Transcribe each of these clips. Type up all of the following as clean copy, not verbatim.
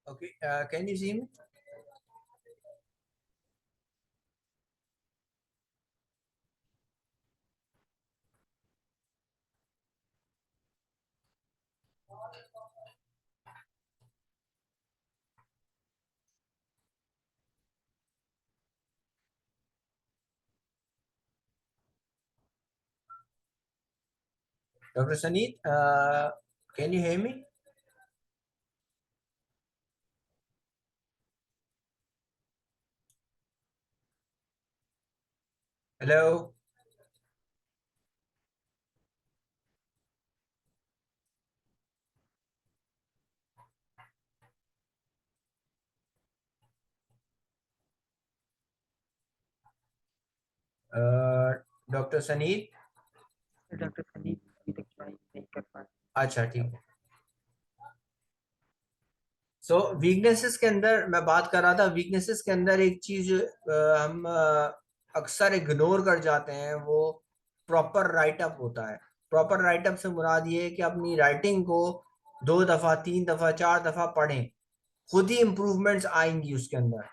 Okay, can you see me? Dr. Saneet, can you hear me? Hello? Doctor सनीत। Doctor Sandeep अभी तक try नहीं कर पा रहे। अच्छा, ठीक है। सो वीकनेसेस के अंदर मैं बात कर रहा था। वीकनेसेस के अंदर एक चीज हम अक्सर इग्नोर कर जाते हैं, वो प्रॉपर राइटअप होता है। प्रॉपर राइटअप से मुराद ये है कि अपनी राइटिंग को 2 दफा, 3 दफा, 4 दफा पढ़ें। खुद ही इंप्रूवमेंट्स आएंगी उसके अंदर।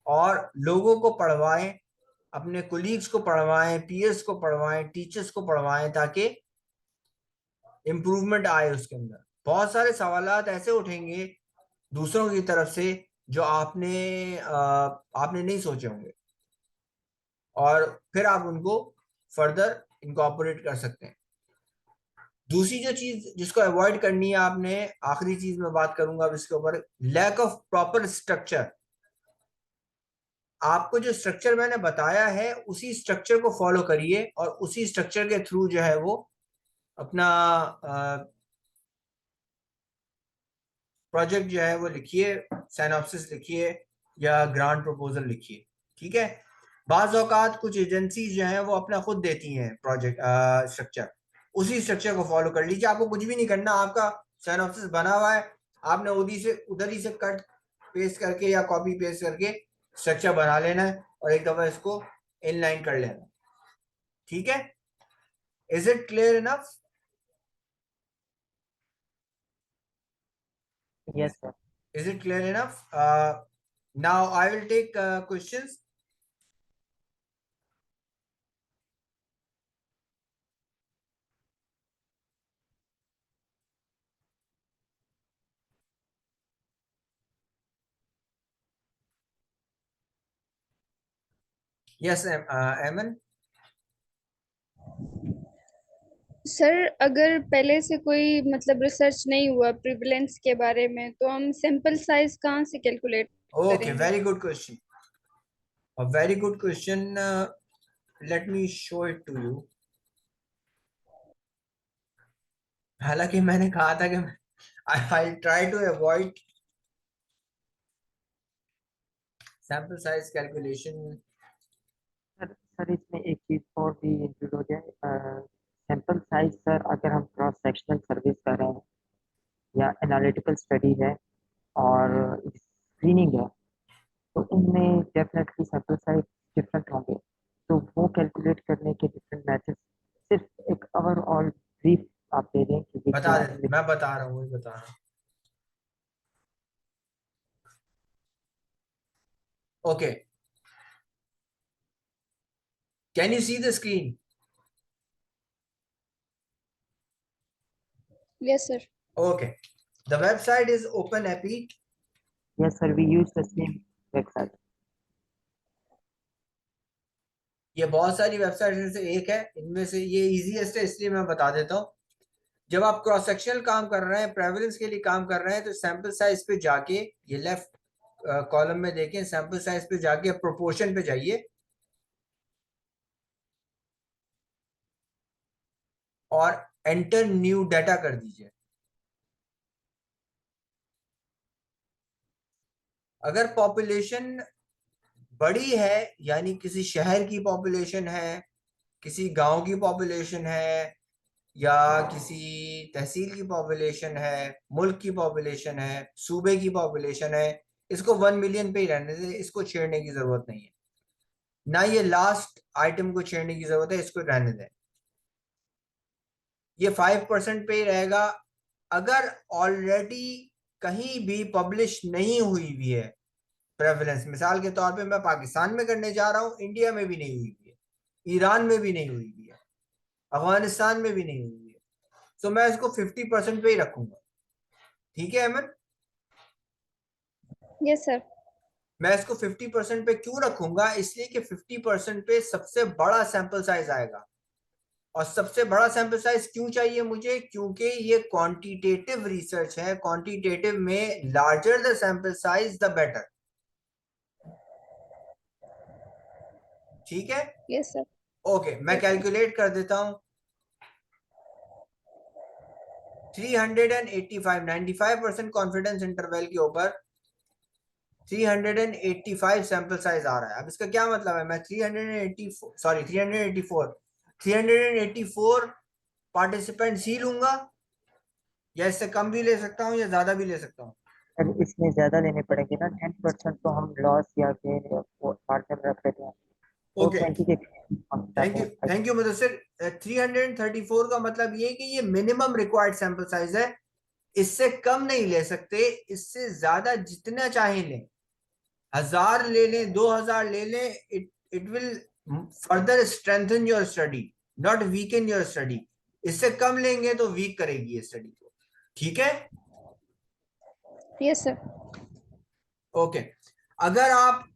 और लोगों को पढ़वाएं, अपने कोलीग्स को पढ़वाएं, पीयर्स को पढ़वाएं, टीचर्स को पढ़वाएं, ताकि इम्प्रूवमेंट आए उसके अंदर। बहुत सारे सवालात ऐसे उठेंगे दूसरों की तरफ से जो आपने नहीं सोचे होंगे, और फिर आप उनको फर्दर इनकॉर्पोरेट कर सकते हैं। दूसरी जो चीज जिसको अवॉइड करनी है आपने, आखिरी चीज मैं बात करूंगा अब इसके ऊपर, लैक ऑफ प्रॉपर स्ट्रक्चर। आपको जो स्ट्रक्चर मैंने बताया है उसी स्ट्रक्चर को फॉलो करिए, और उसी स्ट्रक्चर के थ्रू जो है वो अपना प्रोजेक्ट जो है वो लिखिए, साइनॉप्सिस लिखिए या ग्रांट प्रपोजल लिखिए। ठीक है। बाज औकात कुछ एजेंसीज जो हैं वो अपना खुद देती हैं प्रोजेक्ट स्ट्रक्चर। उसी स्ट्रक्चर को फॉलो कर लीजिए। आपको कुछ भी नहीं करना, आपका साइनॉप्सिस बना हुआ है, आपने उधर ही से कट पेस्ट करके या कॉपी पेस्ट करके स्ट्रक्चर बना लेना है और एक दफा इसको इनलाइन कर लेना। ठीक है। Is it clear enough? Yes sir. Is it clear enough? Now I will take questions. Yes, Aman. Sir, अगर पहले से कोई मतलब रिसर्च नहीं हुआ प्रिवलेंस के बारे में, तो हम सैंपल साइज कहाँ से कैलकुलेट Okay, करेंगे? very good question. A very good question. Let me show it to you. हालांकि मैंने कहा था कि I'll try to avoid sample size calculation. Sir इसमें एक चीज और भी इंक्लूड हो जाए। सैंपल साइज सर, अगर हम क्रॉस सेक्शनल सर्विस कर रहे हैं या एनालिटिकल स्टडी है और स्क्रीनिंग है, तो इनमें डेफिनेटली सैंपल साइज डिफरेंट होंगे। तो वो कैलकुलेट करने के डिफरेंट मेथड्स, सिर्फ एक ओवरऑल ब्रीफ आप दे दें कि ये बता क्या दे, मैं बता रहा हूँ, वही बता रहा हूँ। Okay. Can you see the screen? Yes sir. Okay. The website is OpenAPI. Yes sir, we use the same website. ये बहुत सारी वेबसाइट में से एक है, इनमें से ये इजीएस्ट है, इसलिए मैं बता देता हूँ। जब आप क्रॉस सेक्शनल काम कर रहे हैं, प्रेवलेंस के लिए काम कर रहे हैं, तो सैंपल साइज पे जाके, ये लेफ्ट कॉलम में देखें, सैंपल साइज पे जाके प्रोपोर्शन पे जाइए और एंटर न्यू डाटा कर दीजिए। अगर पॉपुलेशन बड़ी है, यानी किसी शहर की पॉपुलेशन है, किसी गांव की पॉपुलेशन है, या किसी तहसील की पॉपुलेशन है, मुल्क की पॉपुलेशन है, सूबे की पॉपुलेशन है, इसको 1 मिलियन पे ही रहने दें, इसको छेड़ने की जरूरत नहीं है। ना ये लास्ट आइटम को छेड़ने की जरूरत है, इसको रहने दें। ये 5% पे ही रहेगा। अगर ऑलरेडी कहीं भी पब्लिश नहीं हुई भी है प्रेवलेंस। मिसाल के तौर पे मैं पाकिस्तान में करने जा रहा हूँ, इंडिया में भी नहीं हुई भी है, ईरान में भी नहीं हुई भी है, अफगानिस्तान में भी नहीं हुई है। तो मैं इसको 50% पे ही रखूंगा। ठीक है अहमद? Yes sir. मैं इसको 50% पे क्यों रखूंगा? इसलिए कि 50% पे सबसे बड़ा सैंपल साइज आएगा। और सबसे बड़ा सैंपल साइज क्यों चाहिए मुझे? क्योंकि ये क्वांटिटेटिव रिसर्च है। क्वांटिटेटिव में larger the sample size the better. ठीक है? Yes sir. ओके, मैं यस सर। कैलकुलेट कर देता हूं। 385, 95% कॉन्फिडेंस इंटरवल के ऊपर 385 सैंपल साइज आ रहा है। अब इसका क्या मतलब है? मैं 384 पार्टिसिपेंट्स ही लूंगा, या इससे कम भी ले सकता हूँ या ज्यादा भी ले सकता हूँ? सर इसमें ज्यादा लेने पड़ेंगे ना, 10% तो हम लॉस या गेन या पार्ट में रख लेते हैं, ओके, 420 के हम चाहते हैं। Thank you Mudassir. 334 का मतलब ये कि ये मिनिमम रिक्वायर्ड सैंपल साइज है। इससे कम नहीं ले सकते, इससे ज्यादा जितना चाहे लें। 1000 ले लें, 2000 ले लें, it will further strengthen your study, not weaken your study. इससे कम लेंगे तो वीक करेगी ये स्टडी को। ठीक है? Yes sir. ओके, अगर आप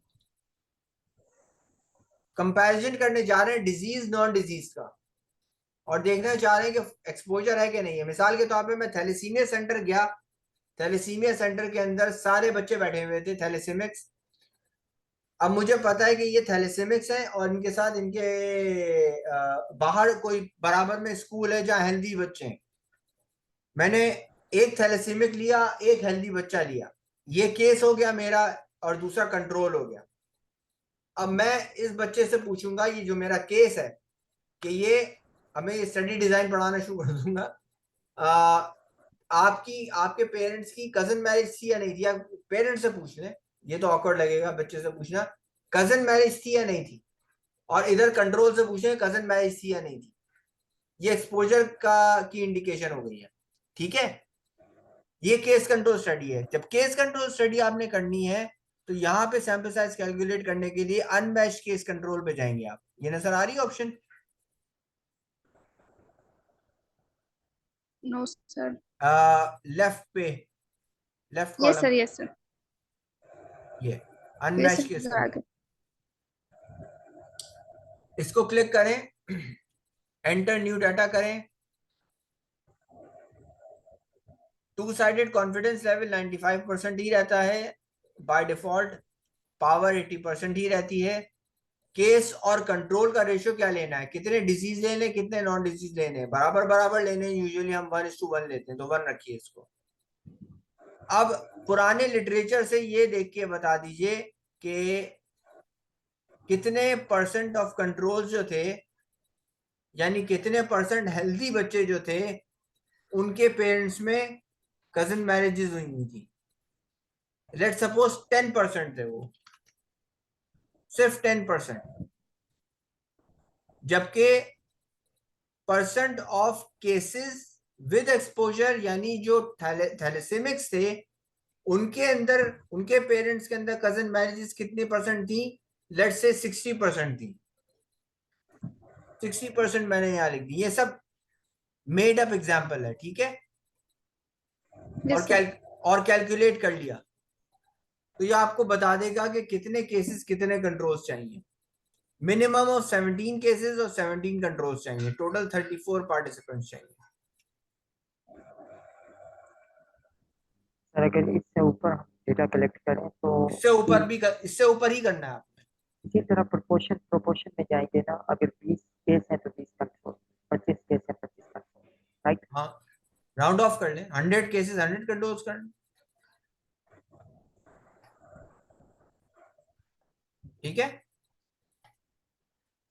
कंपैरिजन करने जा रहे हैं डिजीज नॉन डिजीज का, और देखना चाह रहे हैं कि एक्सपोजर है कि नहीं है, मिसाल के तौर पे मैं थैलेसीमिया सेंटर गया। थैलेसीमिया सेंटर के अंदर सारे बच्चे बैठे हुए थे थैलेसीमिक्स। अब मुझे पता है कि ये थैलेसीमिक्स है और इनके साथ इनके बाहर कोई बराबर में स्कूल है जहाँ हेल्दी बच्चे हैं। मैंने एक थैलेसीमिक लिया, एक हेल्दी बच्चा लिया। ये केस हो गया मेरा और दूसरा कंट्रोल हो गया। अब मैं इस बच्चे से पूछूंगा, ये जो मेरा केस है, कि ये हमें स्टडी डिजाइन पढ़ाना शुरू कर दूंगा। आपकी आपके पेरेंट्स की कजन मैरिज थी या नहीं थी? आप पेरेंट्स से पूछ लें, ये तो ऑकवर्ड लगेगा बच्चे से पूछना। कजन मैरिज थी या नहीं थी? और इधर कंट्रोल से पूछें कजन मैरिज थी या नहीं थी। ये एक्सपोजर का की इंडिकेशन हो गई है। ठीक है? ये केस कंट्रोल स्टडी है। जब केस कंट्रोल स्टडी आपने करनी है तो यहाँ पे सैंपल साइज कैलकुलेट करने के लिए अनमैच्ड केस कंट्रोल पे जाएंगे आप। ये नजर आ रही है ऑप्शन? No sir. लेफ्ट पे, left yes column, sir. Yes sir. ये यस अनमैच्ड केस सर आ कंट्रोल। गए। इसको क्लिक करें, एंटर न्यू डाटा करें। टू साइडेड कॉन्फिडेंस लेवल 95% ही रहता है बाय डिफॉल्ट। पावर 80% ही रहती है। केस और कंट्रोल का रेशियो क्या लेना है? कितने डिजीज लेने, कितने नॉन डिजीज लेने, बराबर बराबर लेने। यूजुअली हम 1:1 लेते हैं, तो 1 रखिए इसको। अब पुराने लिटरेचर से ये देख के बता दीजिए कि कितने परसेंट ऑफ कंट्रोल जो थे, यानी कितने परसेंट हेल्दी बच्चे जो थे, उनके पेरेंट्स में कजन मैरिजेस हुई थी। लेट सपोज 10% थे वो, सिर्फ 10%। जबकि percent of cases with exposure, यानी जो थैलेसेमिक्स थे, उनके अंदर, उनके पेरेंट्स के अंदर कजन मैरिजेस कितनी परसेंट थी? लेट से 60% थी। 60% मैंने यहां लिख दी। ये सब मेड अप एग्जाम्पल है। ठीक है? और यस सर। और कैलकुलेट कर लिया तो ये आपको बता देगा कि कितने केसेस, कितने कंट्रोल्स चाहिए। मिनिमम ऑफ 17 केसेस और 17 कंट्रोल्स चाहिए। टोटल 34 पार्टिसिपेंट्स चाहिए। सर अगर इससे ऊपर हम डेटा कलेक्ट करें तो इससे ऊपर ही करना है आपने। इसी तरह प्रोपोर्शन प्रोपोर्शन में जाएंगे ना, अगर 20 केस है तो 20 कंट्रोल, 25 केस है 25 कंट्रोल, राइट। हाँ, राउंड ऑफ कर लें, 100 केसेस 100 कंट्रोल्स कर लें। ठीक है?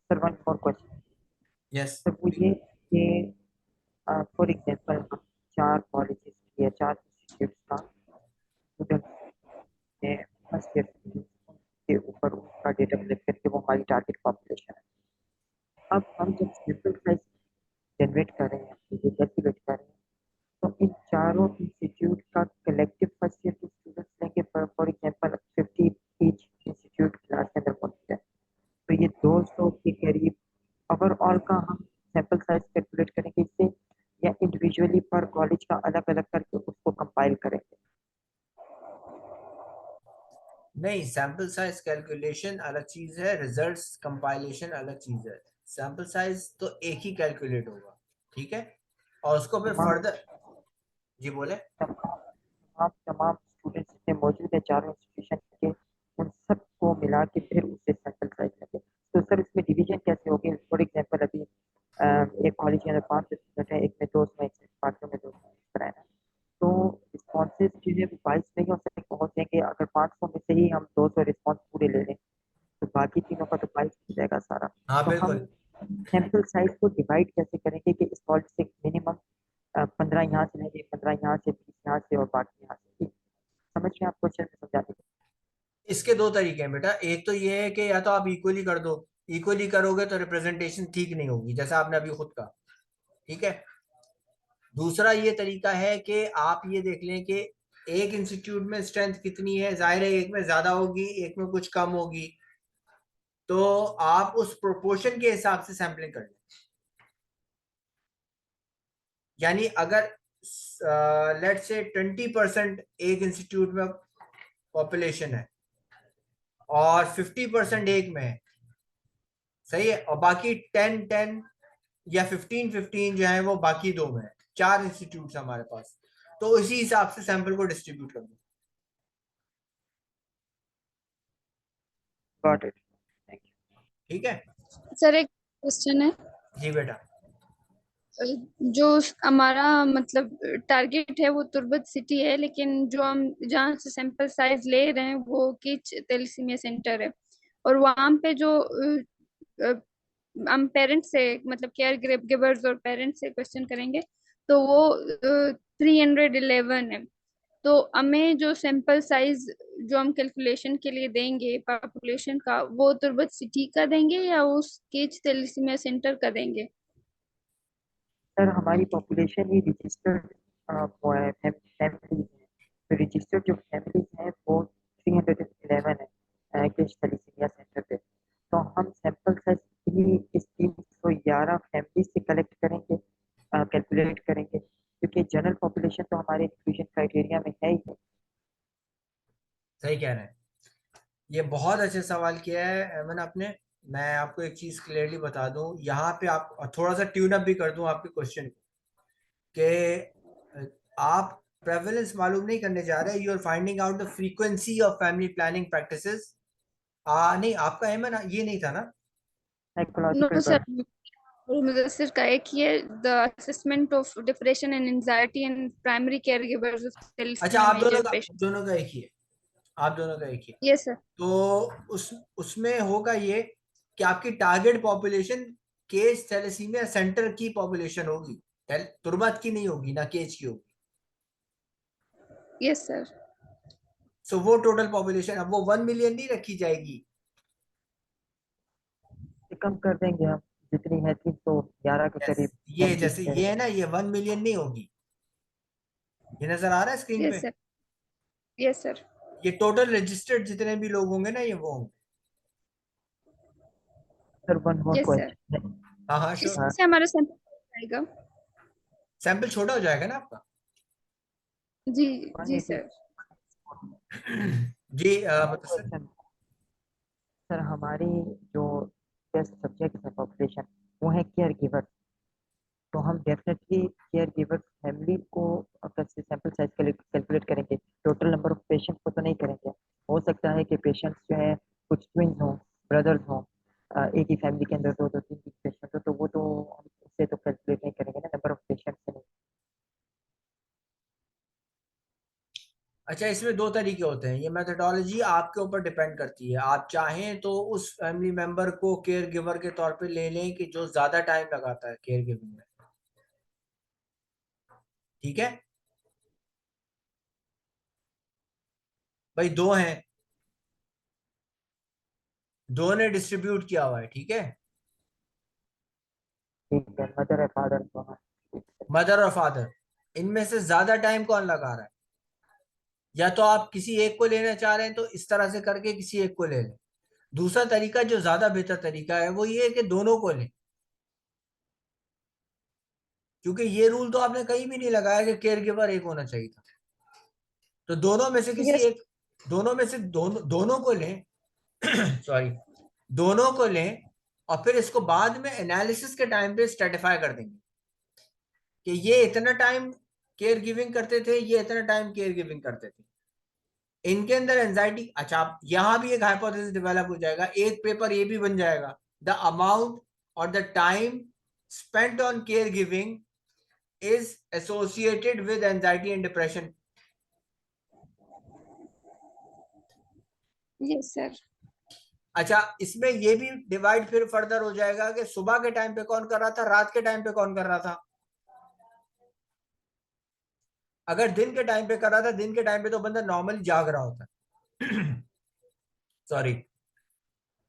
Sir one four question. Yes. Sir वो ये कि फॉर एग्जांपल हम 4 कॉलेजेस या 4 इंस्टीट्यूट्स का स्टूडेंट्स ने फर्स्ट ईयर के ऊपर उनका डेटा कलेक्ट करके वो हमारी टारगेट पॉपुलेशन है। अब हम जब सैंपल साइज जनरेट कर रहे हैं, डेटा कलेक्ट कर रहे हैं, तो इन चारों इंस्टीट्यूट का collective first sample size calculation अलग चीज है, रिजल्ट्स कंपाइलेशन अलग चीज है। सैंपल साइज तो एक ही कैलकुलेट होगा, ठीक है, और उसको फिर तमाम फर्दर। जी बोले। तमाम तमाम स्टूडेंट्स जितने मौजूद हैं चारों इंस्टीट्यूशन के, उन सबको मिला के फिर उससे सैंपल साइज लेंगे। तो सर इसमें डिवीजन कैसे होगी? फॉर एग्जांपल अभी एक कॉलेज के अंदर 5 स्टूडेंट है, एक में 2, उसमें बाकियों में 2, इस तरह है ना। तो रिस्पॉन्सेज जो है 22 नहीं हो सकते, हो जाएंगे। अगर 500 में से ही हम 200 रिस्पॉन्स पूरे ले लें तो बाकी तीनों का तो 22 हो जाएगा सारा। हाँ तो हम बिल्कुल। सैंपल साइज को डिवाइड कैसे करेंगे कि इस कॉलेज से मिनिमम 15 यहाँ से लेंगे, 15 यहाँ से, 20 यहाँ से और बाकी यहाँ से? समझ में आपको अच्छे से समझा देंगे? इसके दो तरीके हैं बेटा। एक तो ये है कि या तो आप इक्वली कर दो, इक्वली करोगे तो रिप्रेजेंटेशन ठीक नहीं होगी, जैसा आपने अभी खुद कहा, ठीक है। दूसरा ये तरीका है कि आप ये देख लें कि एक इंस्टीट्यूट में स्ट्रेंथ कितनी है, जाहिर है एक में ज्यादा होगी, एक में कुछ कम होगी, तो आप उस प्रोपोर्शन के हिसाब से सैम्पलिंग कर लें। यानी अगर लेट से 20% एक इंस्टीट्यूट में पॉपुलेशन है और 50% एक में है, सही है, और बाकी 10-10 या 15-15 जो है वो बाकी दो में है, 4 इंस्टीट्यूट हमारे पास, तो इसी हिसाब से सैंपल को डिस्ट्रीब्यूट कर दो। Got it, thank you. ठीक है। सर एक क्वेश्चन है। जी बेटा। जो हमारा मतलब टारगेट है वो तुर्बत सिटी है, लेकिन जो हम जहाँ से सैंपल साइज ले रहे हैं वो किच थैलेसीमिया सेंटर है, और वहाँ पे जो हम पेरेंट्स से मतलब केयर गिवर्स और पेरेंट्स से क्वेश्चन करेंगे तो वो 311 है। तो हमें जो सैंपल साइज जो हम कैलकुलेशन के लिए देंगे पॉपुलेशन का, वो तुर्बत सिटी का देंगे या उस किच थैलेसीमिया सेंटर का देंगे? सर हमारी पॉपुलेशन ही रजिस्टर्ड वो है, फैमिलीज है। तो रजिस्टर्ड जो फैमिलीज हैं वो 311 है केश थैलेसीमिया सेंटर पे। तो हम सैंपल साइज ही इस 311 फैमिली से कलेक्ट करेंगे, कैलकुलेट करेंगे, क्योंकि जनरल पॉपुलेशन तो हमारे इंक्लूजन क्राइटेरिया में है ही है। सही कह रहे हैं, ये बहुत अच्छे सवाल किया है मैंने आपने। मैं आपको एक चीज क्लियरली बता दूं यहाँ पे, आप थोड़ा सा ट्यून अप भी कर दूं आपके क्वेश्चन को, कि आप प्रेवलेंस मालूम नहीं करने जा रहे, you are finding out the frequency of family planning practices. नहीं, आपका एम है ना, ये नहीं था ना? Psychological no sir, burden. और मुदस्सिर का एक ही है, the assessment of depression and anxiety in primary caregivers of अच्छा, थैलेसीमिया मेजर पेशेंट। दोनों का एक ही है, आप दोनों का एक ही है। Yes sir. तो उसमें होगा ये कि आपकी टारगेट पॉपुलेशन केज थैलेसीमिया सेंटर की पॉपुलेशन होगी, तुर्बत की नहीं होगी, ना केज की होगी। Yes sir. सो वो टोटल पॉपुलेशन अब वो 1 मिलियन नहीं रखी जाएगी। कम कर देंगे हम, जितनी है 311 के यस, करीब ये फैमिलीज जैसे है। ये है ना, ये 1 मिलियन नहीं होगी। ये नजर आ रहा है स्क्रीन यस पे? सर। Yes sir. ये टोटल रजिस्टर्ड जितने भी लोग होंगे ना, ये वो होंगे। Sir one more yes sir. Question है। हाँ हाँ श्योर। इससे हमारा सैंपल आएगा। सैंपल छोटा हो जाएगा ना आपका। जी। जी 180। सर। जी वन मतलब सर। क्वेश्चन सर, हमारी जो टेस्ट सब्जेक्ट है पॉपुलेशन, वो है केयर गिवर। तो हम डेफिनेटली केयर गिवर फैमिली को अगर से सैंपल साइज कैलकुलेट करेंगे, टोटल नंबर ऑफ पेशेंट को तो नहीं करेंगे। हो सकता है कि पेशेंट्स जो है कुछ ट्विंस हों, ब्रदर्स हों, एक ही फैमिली के अंदर दो दो तीन तीन पेशेंट हो, तो वो तो हम उससे तो कैलकुलेट नहीं करेंगे ना, नंबर ऑफ पेशेंट से नहीं। अच्छा, इसमें दो तरीके होते हैं, ये मेथोडोलॉजी आपके ऊपर डिपेंड करती है। आप चाहें तो उस फैमिली मेंबर को केयर गिवर के तौर पे ले लें कि जो ज्यादा टाइम लगाता है केयर गिविंग में, ठीक है। भाई दो हैं, दो ने डिस्ट्रीब्यूट किया हुआ है, ठीक है। ठीक है, मदर है, फादर तो हाँ। मदर और फादर, इनमें से ज्यादा टाइम कौन लगा रहा है? या तो आप किसी एक को लेना चाह रहे हैं तो इस तरह से करके किसी एक को ले लें। दूसरा तरीका जो ज्यादा बेहतर तरीका है वो ये है कि दोनों को लें, क्योंकि ये रूल तो आपने कहीं भी नहीं लगाया कि केयर गिवर एक होना चाहिए था। तो दोनों में से किसी यस। एक दोनों में से दोनों को लें सॉरी, दोनों को लें और फिर इसको बाद में एनालिसिस के टाइम पे स्ट्रेटिफाई कर देंगे कि ये इतना टाइम केयर गिविंग करते थे, ये इतना टाइम केयर गिविंग करते थे, इनके अंदर एंजाइटी। अच्छा, यहां भी एक हाइपोथेसिस डेवलप हो जाएगा, एक पेपर ये भी बन जाएगा, द अमाउंट और the time spent on care giving is associated with anxiety and depression. Yes sir. अच्छा, इसमें ये भी डिवाइड फिर फर्दर हो जाएगा कि सुबह के टाइम पे कौन कर रहा था, रात के टाइम पे कौन कर रहा था। अगर दिन के टाइम पे कर रहा था, दिन के टाइम पे तो बंदा नॉर्मली जाग रहा होता है सॉरी,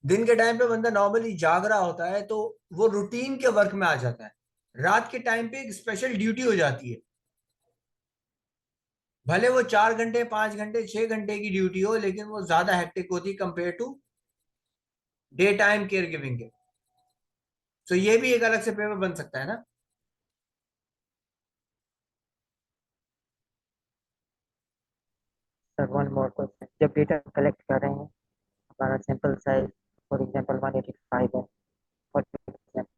दिन के टाइम पे बंदा नॉर्मली जाग रहा होता है, तो वो रूटीन के वर्क में आ जाता है। रात के टाइम पे एक स्पेशल ड्यूटी हो जाती है, भले वो 4 घंटे 5 घंटे 6 घंटे की ड्यूटी हो, लेकिन वो ज्यादा हेक्टिक होती है compare to daytime caregiving के। तो ये भी एक अलग से पेपर बन सकता है ना। सर वन मोर क्वेश्चन, जब डेटा कलेक्ट कर रहे हैं, हमारा सैंपल साइज फॉर एग्जांपल 185 है फॉर एग्जांपल,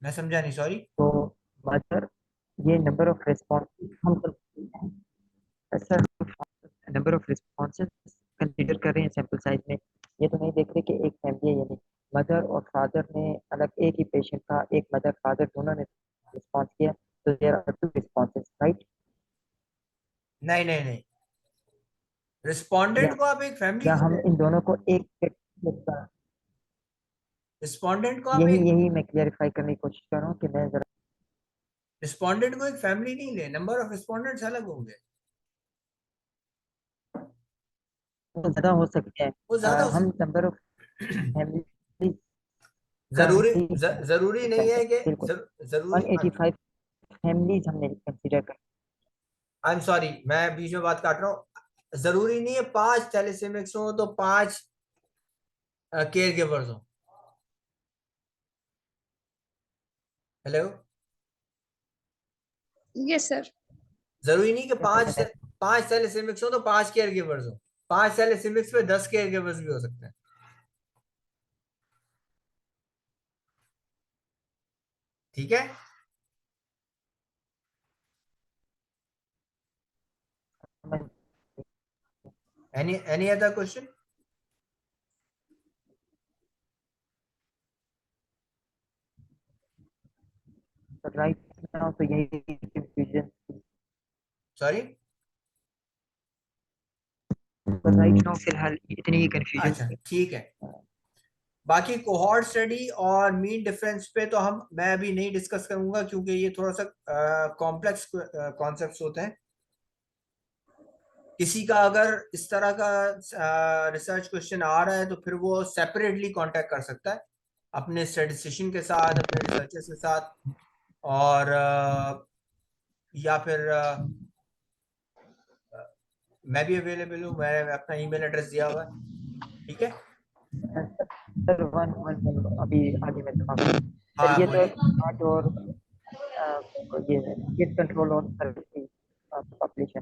मैं समझा नहीं, सॉरी। तो मदर, ये नंबर ऑफ रिस्पॉन्स हम sir number of responses consider कर रहे हैं सैंपल साइज में, ये तो नहीं देख रहे कि एक फैमिली है, यानी मदर और फादर ने अलग, एक ही पेशेंट का एक मदर फादर दोनों ने रिस्पॉन्स किया, तो there are two responses, right? नहीं नहीं नहीं, या रिस्पोंडेंट को आप एक फैमिली या क्यों हम ले, इन दोनों को एक, रिस्पोंडेंट को आप यही एक, यही मैं क्लियरफाई करने की कोशिश कर रहा हूँ कि मैं जरा, रिस्पोंडेंट को एक फैमिली नहीं ले, नंबर ऑफ रिस्पोंडेंट्स अलग होंगे, वो ज्यादा हो सकते हैं, वो ज्यादा हो हम नंबर ऑफ सकते फैमिली का जरूरी ही जरूरी नहीं है कि बिल्कुल जरूरी। 185 फैमिलीज हमने कंसीडर कर, आई एम सॉरी, मैं बीच में बात काट रहा हूँ। जरूरी नहीं है 5 थैलेसेमिक्स हो तो 5 केयर गिवर्स हो। Hello, yes sir. जरूरी नहीं कि पांच मैं 5 थैलेसेमिक्स हो तो 5 केयर गिवर्स हो, 5 थैलेसेमिक्स पे 10 केयर गिवर्स भी हो सकते हैं। ठीक है। Any other question. Right now तो यही कंफ्यूजन, सॉरी। राइट नाउ फिलहाल इतनी ही कंफ्यूजन अच्छा ठीक है, बाकी कोहॉर्ट स्टडी और मीन डिफरेंस पे तो मैं अभी नहीं डिस्कस करूंगा, क्योंकि ये थोड़ा सा कॉम्प्लेक्स कॉन्सेप्ट्स होते हैं। किसी का अगर इस तरह का रिसर्च क्वेश्चन आ रहा है तो फिर वो सेपरेटली कांटेक्ट कर सकता है अपने स्टैटिस्टिशियन के साथ, अपने रिसर्चर्स के साथ, और या फिर मैं भी अवेलेबल हूँ, मैं अपना ईमेल एड्रेस दिया हुआ है। ठीक है। सर वन वन अभी आगे मैं दिखाऊंगा सर, हाँ ये तो बोलिए। स्टार्ट और ये गेट कंट्रोल और सर्विस पॉपुलेशन,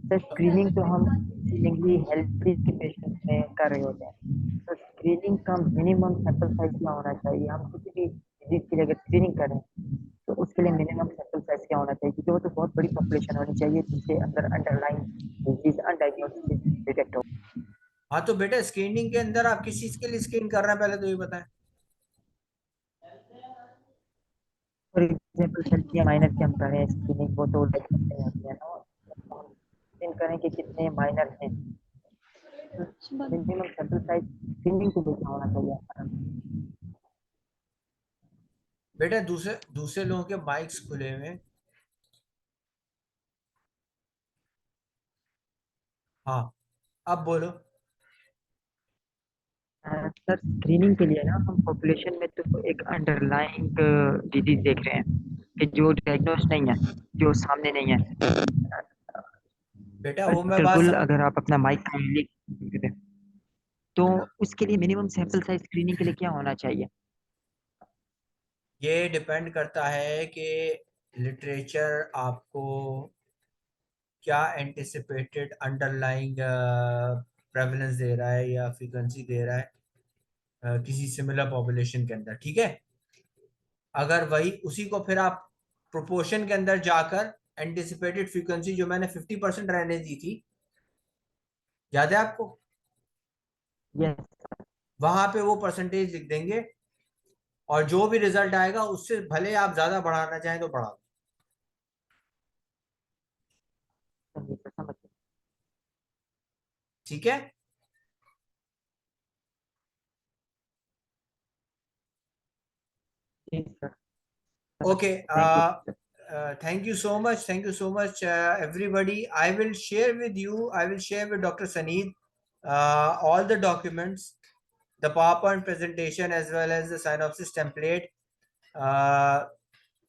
सर स्क्रीनिंग तो हम सीमिंगली हेल्थी पेशेंट्स में कर रहे होते हैं, तो स्क्रीनिंग का मिनिमम सैंपल साइज क्या होना चाहिए? हम किसी भी डिजीज के लिए अगर स्क्रीनिंग करें तो उसके लिए मिनिमम सैंपल साइज क्या होना चाहिए, क्योंकि वो तो बहुत बड़ी पॉपुलेशन होनी चाहिए जिसके अंदर अंडरलाइन डिजीज अनडायग्नोस्टिक डिटेक्ट हो। हाँ तो बेटा, स्क्रीनिंग के अंदर आप किस चीज के लिए स्क्रीन कर रहे हैं, पहले तो ये बताएं। फॉर एग्जाम्पल चलिए माइनर की हम करें स्क्रीनिंग, वो तो डेवलप नहीं होती है ना, तो हम स्क्रीन करें कि कितने माइनर हैं, मिनिमम सैंपल साइज स्क्रीनिंग के लिए क्या होना चाहिए? बेटा, दूसरे दूसरे लोगों के माइक्स खुले हुए हैं। हाँ, अब बोलो। सर स्क्रीनिंग के लिए ना हम पॉपुलेशन में तो एक अंडरलाइंग डिजीज देख रहे हैं कि जो डायग्नोस नहीं है, जो सामने नहीं है। बेटा वो मैं डॉक्टर बात गुल, अगर आप अपना माइक काइंडली दें, तो उसके लिए मिनिमम सैंपल साइज स्क्रीनिंग के लिए क्या होना चाहिए? ये डिपेंड करता है कि लिटरेचर आपको क्या एंटिसिपेटेड अंडरलाइंग प्रेवलेंस दे रहा है या फ्रीक्वेंसी दे रहा है किसी सिमिलर पॉपुलेशन के अंदर, ठीक है। अगर वही उसी को फिर आप प्रोपोर्शन के अंदर जाकर एंटिसिपेटेड फ्रीक्वेंसी जो मैंने 50% रहने दी थी, याद है आपको, यस वहां पे वो परसेंटेज लिख देंगे और जो भी रिजल्ट आएगा उससे भले आप ज्यादा बढ़ाना चाहें तो बढ़ा दो। सर, समझ गया। ठीक है। जी sir. Okay, thank you. thank you so much, thank you so much, everybody. I will share with you, I will share with Dr. Saneed all the documents, the PowerPoint presentation as well as the synopsis template,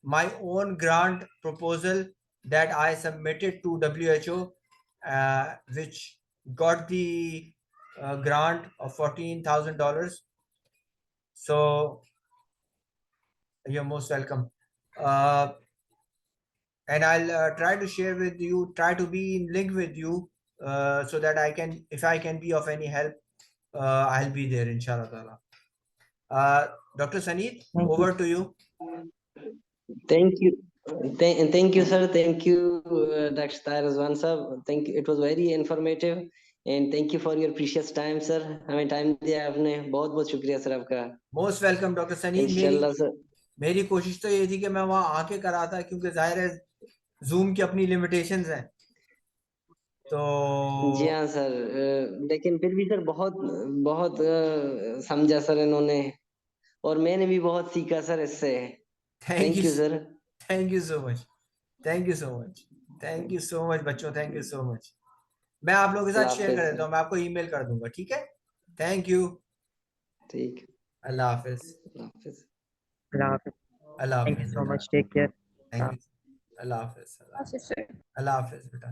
my own grant proposal that I submitted to WHO, which got the grant of $14,000. So you're most welcome. And I'll try to share with you, try to be in link with you, so that I can, if I can be of any help, I'll be there, inshallah ta'ala. Dr. Saneed, Thank over you. to you. Thank you. Thank you, sir. Thank you, Dr. Tarazwan sir. Thank you. It was very informative. And thank you for your precious time, sir. हमें time दिया आपने, बहुत बहुत शुक्रिया sir आपका। Most welcome, Dr. Saneed. इंशाल्लाह sir. मेरी कोशिश तो ये थी कि मैं वहां आके कराता, क्योंकि जाहिर है जूम की अपनी लिमिटेशंस हैं, तो जी हाँ सर, लेकिन फिर भी सर बहुत बहुत समझा सर इन्होंने, और मैंने भी बहुत सीखा सर इससे। Thank thank you sir. You so much, thank you so much, thank you so much बच्चों, थैंक यू सो मच। मैं आप लोगों के साथ अल्लाह शेयर कर हाफिज देता सर। हूँ, मैं आपको ईमेल कर दूंगा, ठीक है। Thank you. ठीक। अल्लाह हाफिज। अल्लाह हाफिज। अल्लाह हाफिज। अल्लाह थैंक यू हाफिज सो बेटा, much. Take care. Thank you. अल्लाह हाफिज, अच्छा सर। अल्लाह हाफिज बेटा।